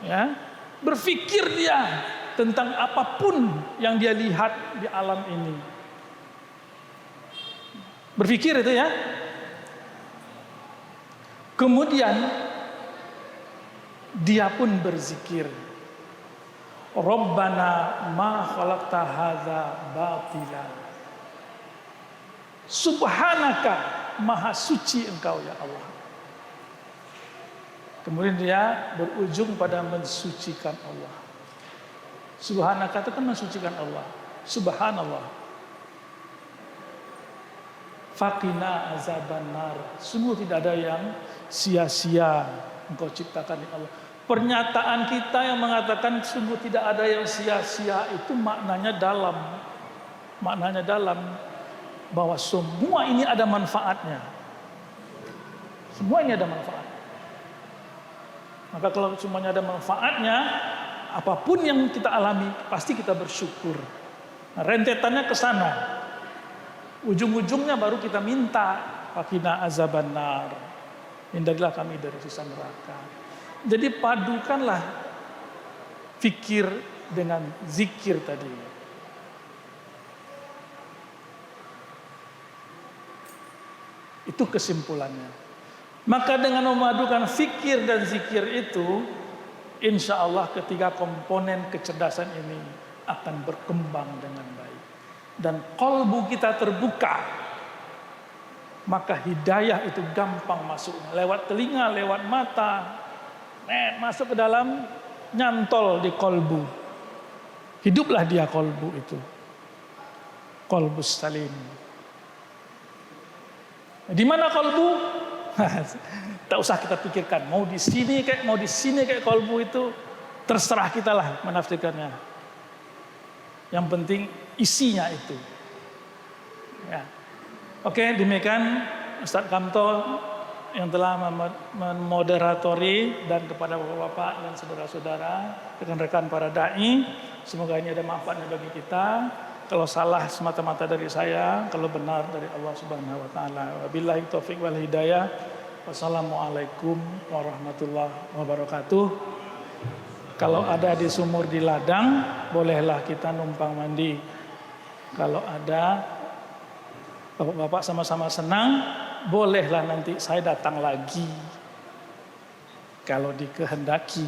Ya, berfikir dia tentang apapun yang dia lihat di alam ini. Berfikir itu ya. Kemudian dia pun berzikir. Rabbana ma khalaqta hadza batila. Subhanaka, maha suci engkau ya Allah. Kemudian dia berujung pada mensucikan Allah. Subhanaka itu kan mensucikan Allah. Subhanallah. Faqina azabannar. Sungguh tidak ada yang sia-sia engkau ciptakan ya Allah. Pernyataan kita yang mengatakan sungguh tidak ada yang sia-sia itu maknanya dalam. Maknanya dalam. Bahwa semua ini ada manfaatnya. Semua ini ada manfaat. Maka kalau semuanya ada manfaatnya, apapun yang kita alami pasti kita bersyukur. Nah, rentetannya ke sana. Ujung-ujungnya baru kita minta faqina azabannar. Hindarilah kami dari siksa neraka. Jadi padukanlah fikir dengan zikir tadi. Itu kesimpulannya. Maka dengan memadukan fikir dan zikir itu, insya Allah ketiga komponen kecerdasan ini akan berkembang dengan baik. Dan qalbu kita terbuka, maka hidayah itu gampang masuknya. Lewat telinga, lewat mata, masuk ke dalam, nyantol di qalbu. Hiduplah dia qalbu itu. Qalbus salim. Di mana kalbu? Tak usah kita pikirkan. Mau di sini kayak kalbu itu terserah kita lah menafsirkannya. Yang penting isinya itu. Ya. Oke, demikian Ustaz Kamto yang telah memoderatori dan kepada bapak-bapak dan saudara-saudara, rekan-rekan para dai, semoga ini ada manfaatnya bagi kita. Kalau salah semata-mata dari saya, kalau benar dari Allah Subhanahu wa taala. Wabillahi taufik wal hidayah. Wassalamualaikum warahmatullahi wabarakatuh. Kalau ada di sumur di ladang, bolehlah kita numpang mandi. Kalau ada bapak-bapak sama-sama senang, bolehlah nanti saya datang lagi. Kalau dikehendaki.